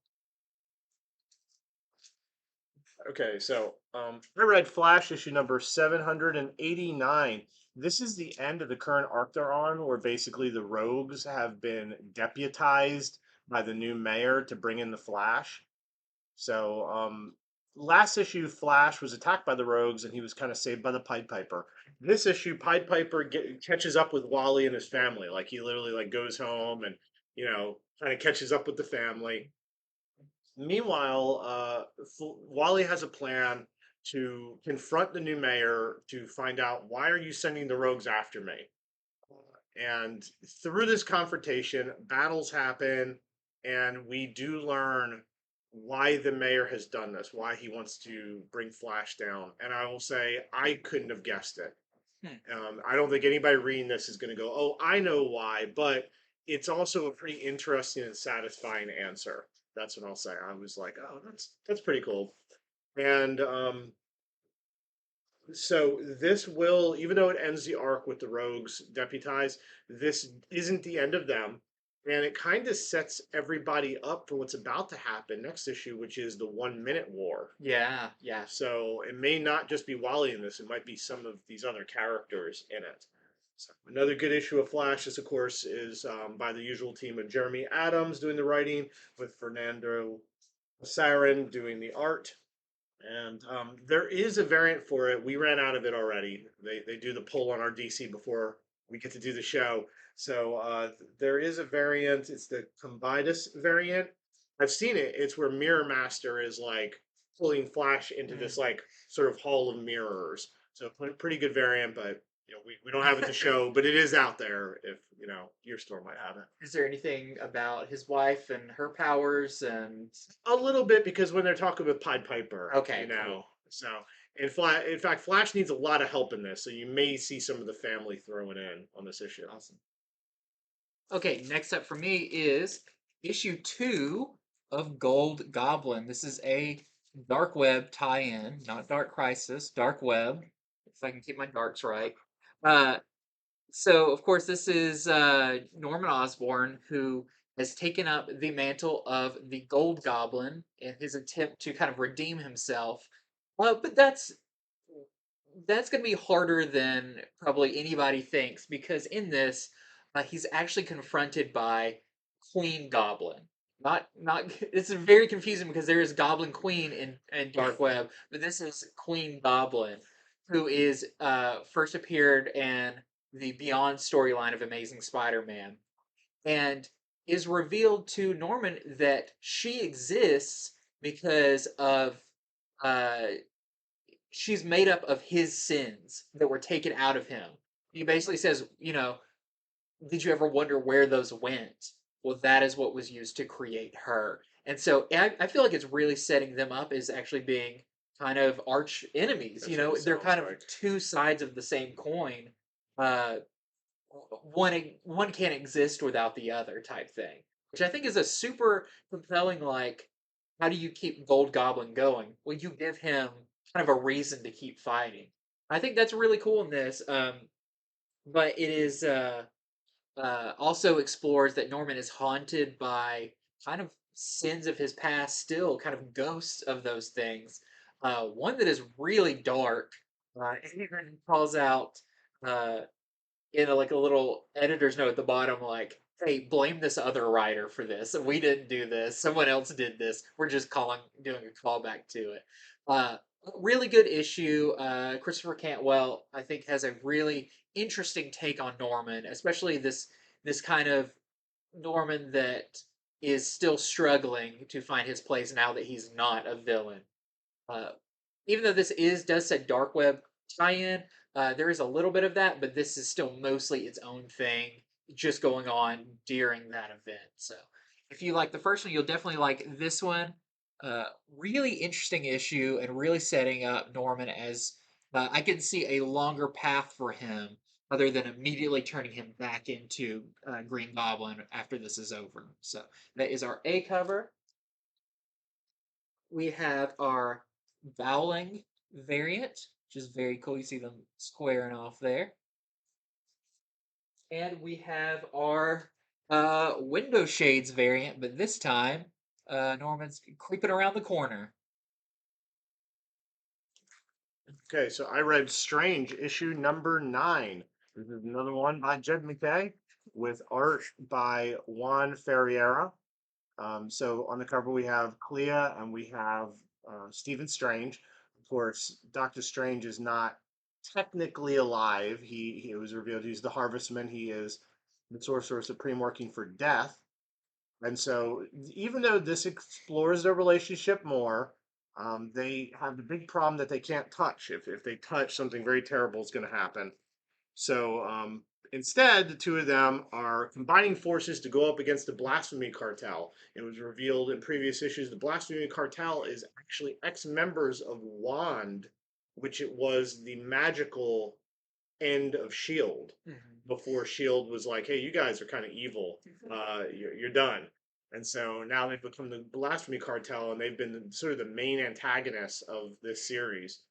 Okay, so I read Flash issue number 789. This is the end of the current arc they're on, where basically the Rogues have been deputized by the new mayor to bring in the Flash. So, last issue, Flash was attacked by the Rogues, and he was kind of saved by the Pied Piper. This issue, Pied Piper catches up with Wally and his family. Like he literally like goes home and kind of catches up with the family. Meanwhile, Wally has a plan to confront the new mayor to find out why are you sending the Rogues after me. And through this confrontation, battles happen, and we do learn why the mayor has done this, why he wants to bring Flash down. And I will say, I couldn't have guessed it.
Hmm.
I don't think anybody reading this is going to go, "Oh, I know why," but it's also a pretty interesting and satisfying answer. That's what I'll say. I was like, "Oh, that's pretty cool." And so this will, even though it ends the arc with the Rogues deputized, this isn't the end of them, and it kind of sets everybody up for what's about to happen next issue, which is the 1 minute war.
Yeah, yeah.
So it may not just be Wally in this; it might be some of these other characters in it. So another good issue of Flash, is, of course, is by the usual team of Jeremy Adams doing the writing, with Fernando Sarin doing the art. And there is a variant for it. We ran out of it already. They do the pull on our DC before we get to do the show. So there is a variant. It's the Combidus variant. I've seen it. It's where Mirror Master is like pulling Flash into this
Mm.
like sort of hall of mirrors. So pretty good variant, but we don't have it to show, but it is out there if your store might have it.
Is there anything about his wife and her powers and
A little bit because when they're talking with Pied Piper,
okay, cool.
so in fact, Flash needs a lot of help in this, so you may see some of the family thrown in on this issue.
Awesome. Okay, next up for me is issue 2 of Gold Goblin. This is a Dark Web tie-in, not Dark Crisis, Dark Web, if I can keep my darks right. Uh, so, of course, this is Norman Osborn, who has taken up the mantle of the Gold Goblin in his attempt to kind of redeem himself. But that's going to be harder than probably anybody thinks because in this, he's actually confronted by Queen Goblin. Not it's very confusing because there is Goblin Queen in Dark Web, but this is Queen Goblin, who is first appeared in the Beyond storyline of Amazing Spider-Man, and is revealed to Norman that she exists because of uh, she's made up of his sins that were taken out of him. He basically says, did you ever wonder where those went? Well, that is what was used to create her. And so I feel like it's really setting them up as actually being kind of arch enemies.
That's what it
They're
sounds
kind of
like.
two sides of the same coin. Uh, one can't exist without the other type thing, which I think is a super compelling. Like, how do you keep Gold Goblin going? Well, you give him kind of a reason to keep fighting. I think that's really cool in this. But it is also explores that Norman is haunted by kind of sins of his past, still kind of ghosts of those things. One that is really dark. It even calls out uh, in like a little editor's note at the bottom, like, "Hey, blame this other writer for this. We didn't do this. Someone else did this. We're just doing a callback to it." Uh, really good issue. Christopher Cantwell, I think, has a really interesting take on Norman, especially this kind of Norman that is still struggling to find his place now that he's not a villain. Uh, Even though this does say dark web tie-in, there is a little bit of that, but this is still mostly its own thing, just going on during that event. So, if you like the first one, you'll definitely like this one. Really interesting issue, and really setting up Norman as I can see a longer path for him, other than immediately turning him back into Green Goblin after this is over. So that is our A cover. We have our Bowling variant, which is very cool. You see them squaring off there. And we have our window shades variant, but this time Norman's creeping around the corner.
Okay, so I read Strange issue number 9. This is another one by Jed McKay with art by Juan Ferreira. So on the cover we have Clea and we have Stephen Strange. Of course, Doctor Strange is not technically alive. He was revealed he's the Harvestman. He is the Sorcerer Supreme working for Death. And so, even though this explores their relationship more, they have the big problem that they can't touch. If they touch, something very terrible is going to happen. So instead, the two of them are combining forces to go up against the Blasphemy Cartel. It was revealed in previous issues the Blasphemy Cartel is actually ex members of WAND, which it was the magical end of Shield
Mhm.
before Shield was like, "Hey, you guys are kind of evil. You're done." And so now they've become the Blasphemy Cartel, and they've been sort of the main antagonists of this series.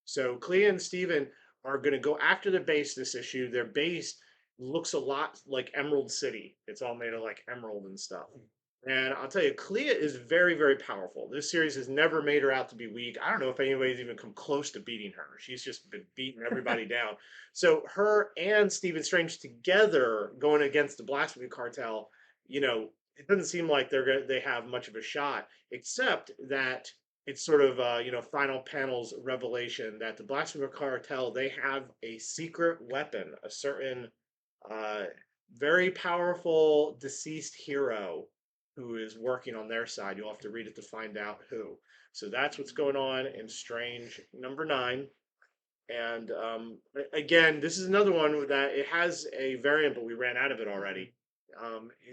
So Clea and Steven are going to go after the base this issue. Their base looks a lot like Emerald City. It's all made of like emerald and stuff. And I'll tell you, Clea is very, very powerful. This series has never made her out to be weak. I don't know if anybody's even come close to beating her. She's just been beating everybody down. So her and Stephen Strange together going against the Blasphemy Cartel, it doesn't seem like they have much of a shot, except that it's sort of final panels revelation that the Blacksburg cartel, they have a secret weapon, a certain uh, very powerful deceased hero who is working on their side. You'll have to read it to find out who. So that's what's going on in Strange number 9. And again, this is another one that it has a variant, but we ran out of it already.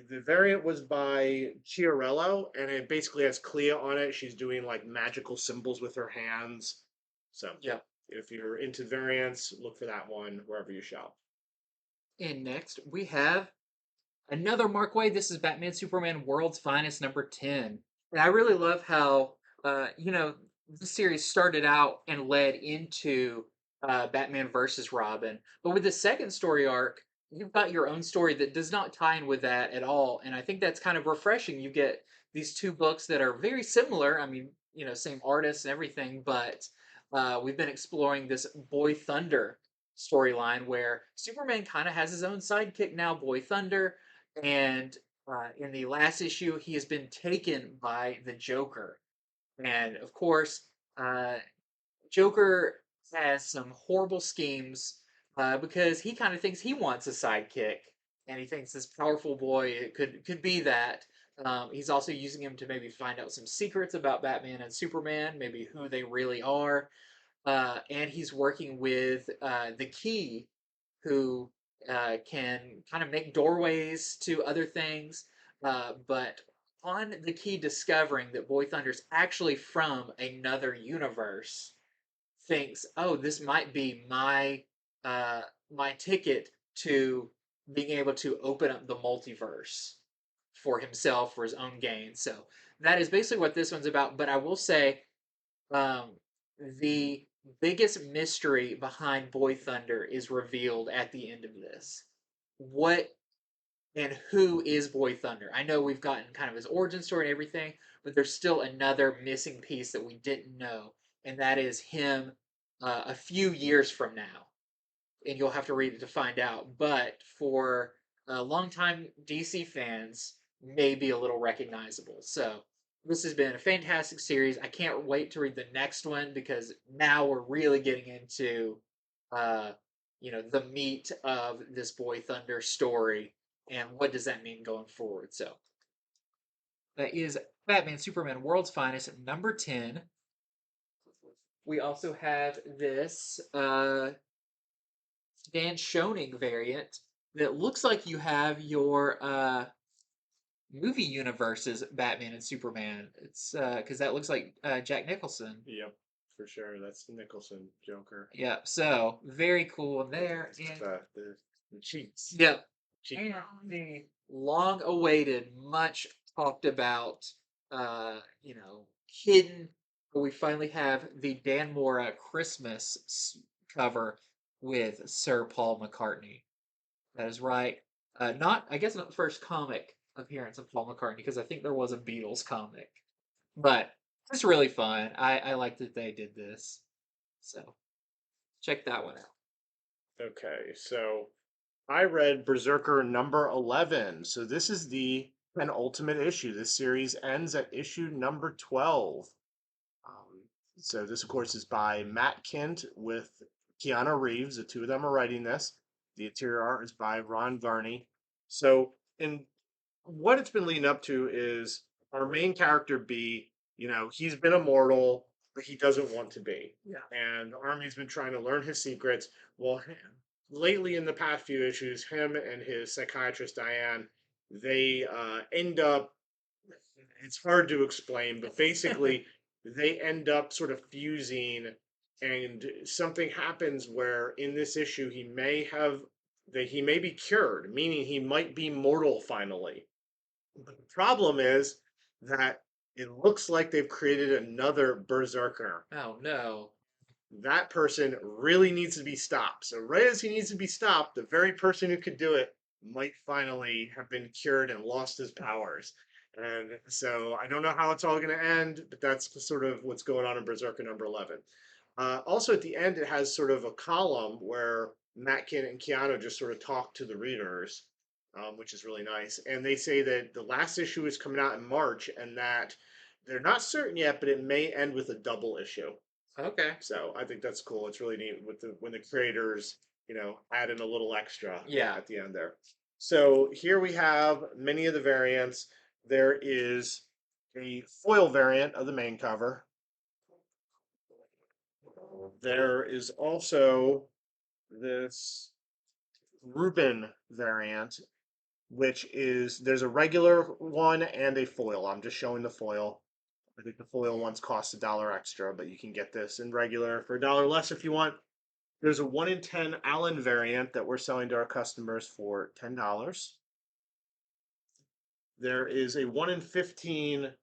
The variant was by Chiarello, and it basically has Clea on it. She's doing like magical symbols with her hands. So
Yeah.
if you're into variants, look for that one wherever you shop.
And next we have another Mark Waid. This is Batman Superman World's Finest number 10. And I really love how this series started out and led into Batman versus Robin. But with the second story arc, you've got your own story that does not tie in with that at all. And I think that's kind of refreshing. You get these two books that are very similar. I mean, same artists and everything, but we've been exploring this Boy Thunder storyline where Superman kind of has his own sidekick now, Boy Thunder, and in the last issue, he has been taken by the Joker. And of course, uh, Joker has some horrible schemes because he kind of thinks he wants a sidekick, and he thinks this powerful boy could be that. He's also using him to maybe find out some secrets about Batman and Superman, maybe who they really are. And he's working with the Key, who can kind of make doorways to other things. But on the Key discovering that Boy Thunder's actually from another universe, thinks, "Oh, this might be my ticket to being able to open up the multiverse for himself for his own gain." So that is basically what this one's about. But I will say, um, the biggest mystery behind Boy Thunder is revealed at the end of this. What and who is Boy Thunder? I know we've gotten kind of his origin story and everything, but there's still another missing piece that we didn't know, and that is him a few years from now. And you'll have to read it to find out. But for longtime DC fans, may be a little recognizable. So this has been a fantastic series. I can't wait to read the next one because now we're really getting into uh, the meat of this Boy Thunder story and what does that mean going forward. So that is Batman Superman World's Finest number 10. We also have this Dan Schoening variant that looks like you have your movie universes Batman and Superman. It's because that looks like Jack Nicholson.
Yep, for sure. That's Nicholson Joker.
Yeah, so very cool there. And
The cheeks.
yep,
Cheek.
and the long-awaited, much talked about, hidden. But we finally have the Dan Mora Christmas cover with Sir Paul McCartney. That is right. Not, I guess, not the first comic appearance of Paul McCartney because I think there was a Beatles comic, but it's really fun. I like that they did this, so check that one out.
Okay, so I read Berserker number 11. So this is the penultimate issue. This series ends at issue number 12. Um, so this, of course, is by Matt Kint with Keanu Reeves. The two of them are writing this. The interior art is by Ron Garney. So, in what it's been leading up to is our main character B, he's been immortal, but he doesn't want to be.
Yeah.
And Army's been trying to learn his secrets. Well, lately in the past few issues, him and his psychiatrist Diane, they end up, it's hard to explain, but basically they end up sort of fusing, and something happens where in this issue he may be cured, meaning he might be mortal finally. But the problem is that it looks like they've created another Berserker.
Oh no.
That person really needs to be stopped. So right as he needs to be stopped, the very person who could do it might finally have been cured and lost his powers. And so I don't know how it's all going to end, but that's sort of what's going on in Berserker number 11. Also, at the end, it has sort of a column where Matkin and Keanu just sort of talk to the readers, which is really nice. And they say that the last issue is coming out in March, and that They're not certain yet, but it may end with a double issue.
Okay.
So I think that's cool. It's really neat with the when the creators, add in a little extra
Yeah.
at the end there. So here we have many of the variants. There is a foil variant of the main cover. There is also this Rubin variant, which is there's a regular one and a foil. I'm just showing the foil. I think the foil ones cost $1 extra, but you can get this in regular for $1 less if you want. There's a 1 in 10 Allen variant that we're selling to our customers for $10. There is a 1 in 15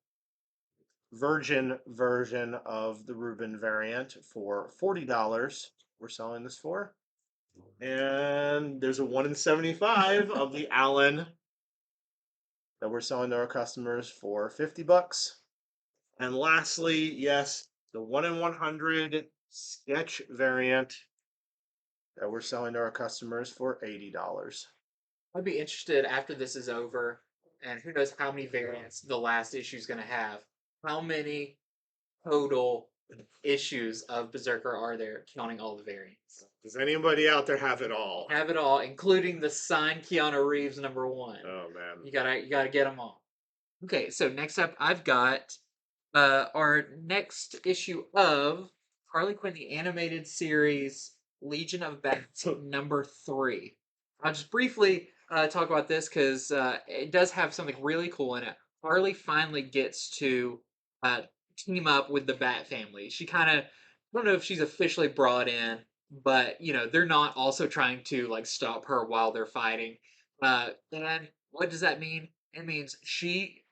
Virgin version of the Rubin variant for $40. We're selling this for. And there's a 1 in 75 of the Allen that we're selling to our customers for $50. And lastly, yes, the 1 in 100 sketch variant that we're selling to our customers for $80.
I'd be interested after this is over, and who knows how many variants the last issue is going to have. How many total issues of Berserker are there, counting all the variants?
Does anybody out there have it all?
Have it all, including the signed Keanu Reeves #1.
Oh man.
You gotta get them all. Okay, so next up, I've got our next issue of Harley Quinn, the animated series, Legion of Bats #3. I'll just briefly talk about this because it does have something really cool in it. Harley finally gets to uh, team up with the Bat family. She kind of, I don't know if she's officially brought in, but they're not also trying to like stop her while they're fighting. And what does that mean? It means she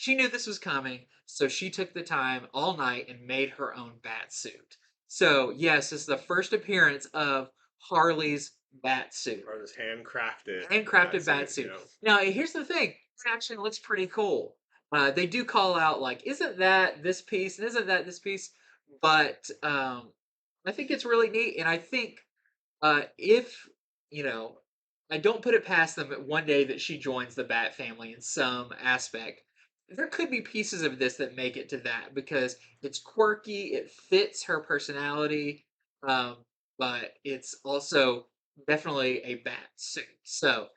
knew this was coming, so she took the time all night and made her own bat suit. So yes, this is the first appearance of Harley's bat suit,
Or this handcrafted
handcrafted bat suit. Now here's the thing: it actually looks pretty cool. They do call out like, isn't that this piece and isn't that this piece? But I think it's really neat, and I think if you know, I don't put it past them that one day that she joins the Bat family in some aspect. There could be pieces of this that make it to that because it's quirky, it fits her personality, um, but it's also definitely a bat suit. So,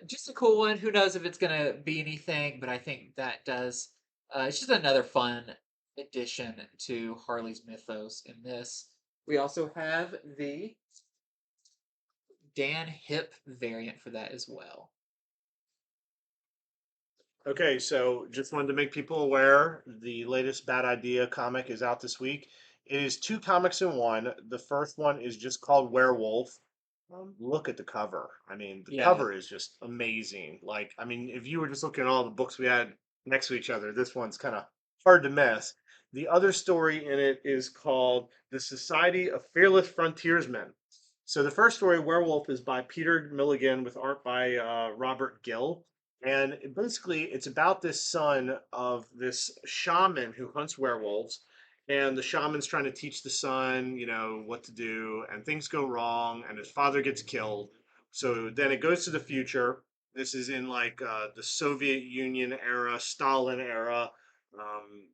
just a cool one. Who knows if it's gonna be anything? But I think that does. It's just another fun addition to Harley's mythos. In this, we also have the Dan Hip variant for that as well.
Okay, so just wanted to make people aware the latest Bad Idea comic is out this week. It is 2 comics in one. The first one is just called Werewolf. Look at the cover. I mean, the
Yeah,
cover is just amazing. Like, I mean, if you were just looking at all the books we had next to each other, this one's kind of hard to miss. The other story in it is called The Society of Fearless Frontiersmen. So the first story, Werewolf, is by Peter Milligan with art by Robert Gill. And basically, it's about this son of this shaman who hunts werewolves. And the shaman's trying to teach the son, what to do. And things go wrong, and his father gets killed. So then it goes to the future. This is in like the Soviet Union era, Stalin era, um,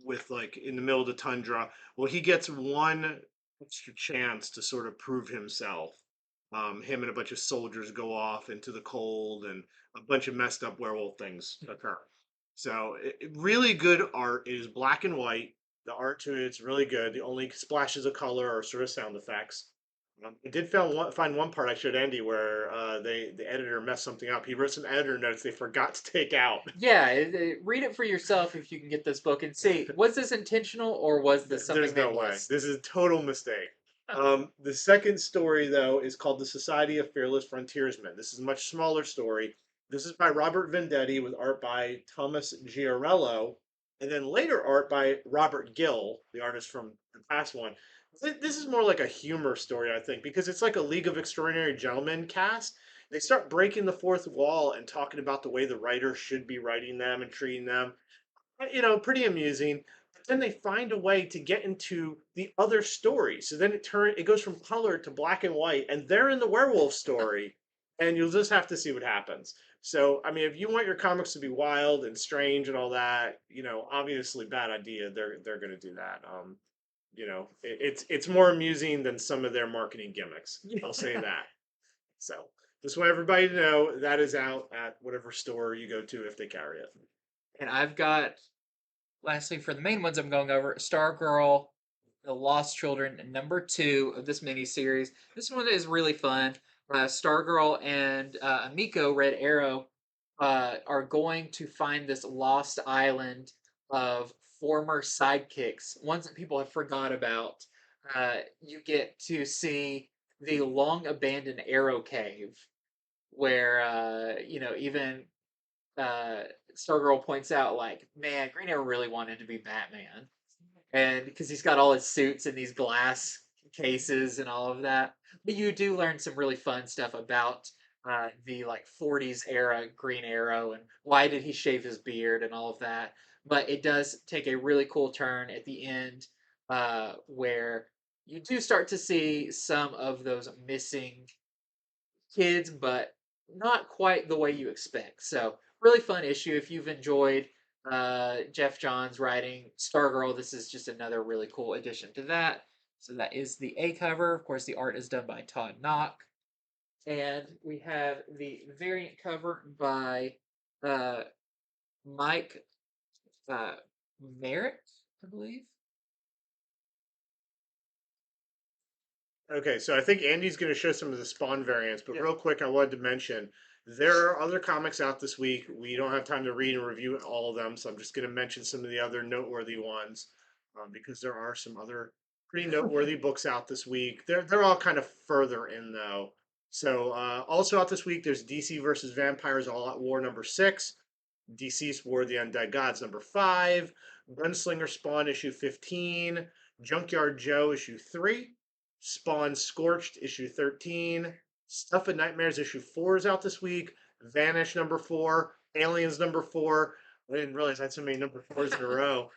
with like in the middle of the tundra. Well, he gets one extra chance to sort of prove himself. Him and a bunch of soldiers go off into the cold, and a bunch of messed up werewolf things occur. So, really good art. It is black and white. The art to it's really good. The only splashes of color are sort of sound effects. I did find one part I showed Andy where the editor messed something up. He wrote some editor notes they forgot to take out.
yeah. Read it for yourself if you can get this book and see, was this intentional or was this something
There's
they
no way.
missed?
This is a total mistake. The second story, though, is called The Society of Fearless Frontiersmen. This is a much smaller story. This is by Robert Vendetti with art by Thomas Giarello, and then later art by Robert Gill, the artist from the past one. This is more like a humor story, I think, because it's like a League of Extraordinary Gentlemen cast. They start breaking the fourth wall and talking about the way the writer should be writing them and treating them. Pretty amusing. But then they find a way to get into the other story. So then it goes from color to black and white, and they're in the werewolf story, and you'll just have to see what happens. So, I mean, if you want your comics to be wild and strange and all that, obviously bad idea. They're going to do that. It's more amusing than some of their marketing gimmicks. I'll say that. So, just want everybody to know that is out at whatever store you go to if they carry it.
And I've got, lastly, for the main ones I'm going over, Stargirl, The Lost Children, #2 of this miniseries. This one is really fun. Stargirl and Amiko, Red Arrow, are going to find this lost island of former sidekicks, ones that people have forgot about. You get to see the long abandoned Arrow Cave, where even uh, Stargirl points out, like, man, Green Arrow really wanted to be Batman, and because he's got all his suits in these glass cases and all of that. But you do learn some really fun stuff about the like 40s era Green Arrow and why did he shave his beard and all of that. But it does take a really cool turn at the end, where you do start to see some of those missing kids, but not quite the way you expect. So, really fun issue. If you've enjoyed Jeff Johns writing Stargirl, this is just another really cool addition to that. So, that is the A cover. Of course, the art is done by Todd Knock. And we have the variant cover by uh, Mike uh, Merritt, I believe.
Okay, so I think Andy's going to show some of the Spawn variants, but
Yeah.
real quick, I wanted to mention there are other comics out this week. We don't have time to read and review all of them, so I'm just going to mention some of the other noteworthy ones because there are some other pretty noteworthy books out this week. They're all kind of further in though. So also out this week, there's DC versus Vampires All Out War #6, DC's War of the Undead Gods #5, Gunslinger Spawn issue 15, Junkyard Joe issue 3. Spawn Scorched issue 13. Stuff and Nightmares issue 4 is out this week. Vanish #4. Aliens #4. I didn't realize I had so many #4s in a row.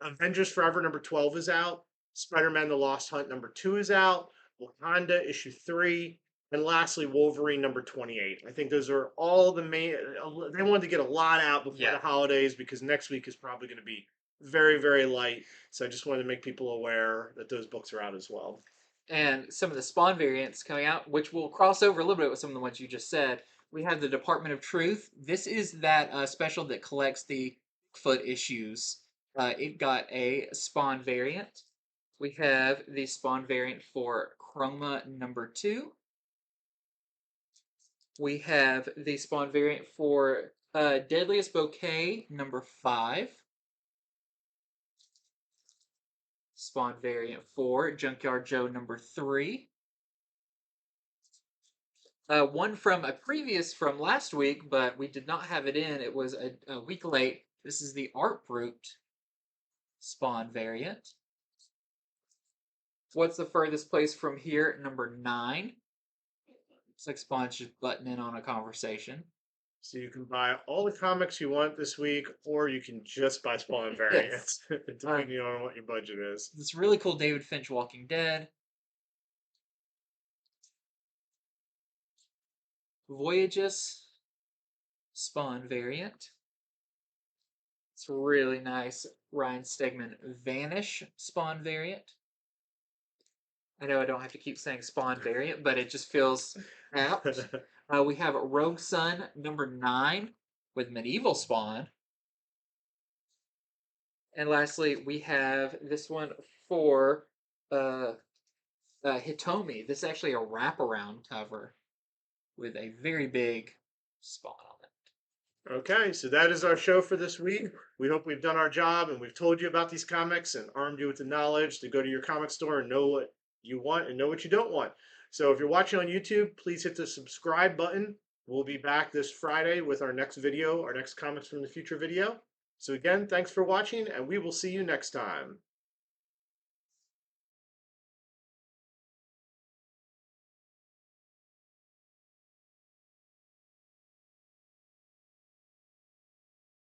Avengers Forever #12 is out. Spider-Man The Lost Hunt #2 is out. Wakanda issue 3. And lastly, Wolverine #28. I think those are all the main. They wanted to get a lot out before the holidays because next week is probably going to be very, very light. So I just wanted to make people aware that those books are out as well.
And some of the Spawn variants coming out, which will cross over a little bit with some of the ones you just said. We have the Department of Truth. This is that special that collects the Bigfoot issues. It got a Spawn variant. We have the Spawn variant for Chroma #2. We have the Spawn variant for Deadliest Bouquet #5. Spawn variant for Junkyard Joe #3. One from a previous from last week, but we did not have it in. It was a week late. This is the Art Brute Spawn variant. What's the furthest place from here? #9. Looks like Spawn's just butting in on a conversation.
So you can buy all the comics you want this week, or you can just buy Spawn variants, depending on what your budget is.
This really cool David Finch Walking Dead. Voyages Spawn variant. It's really nice. Ryan Stegman Vanish Spawn variant. I know I don't have to keep saying Spawn variant, but it just feels apt. We have Rogue Sun #9 with Medieval Spawn. And lastly, we have this one for Hitomi. This is actually a wraparound cover with a very big Spawn on it.
Okay, so that is our show for this week. We hope we've done our job and we've told you about these comics and armed you with the knowledge to go to your comic store and know what you want and know what you don't want. So if you're watching on YouTube, please hit the subscribe button. We'll be back this Friday with our next video, our next Comics from the Future video. So again, thanks for watching, and we will see you next time.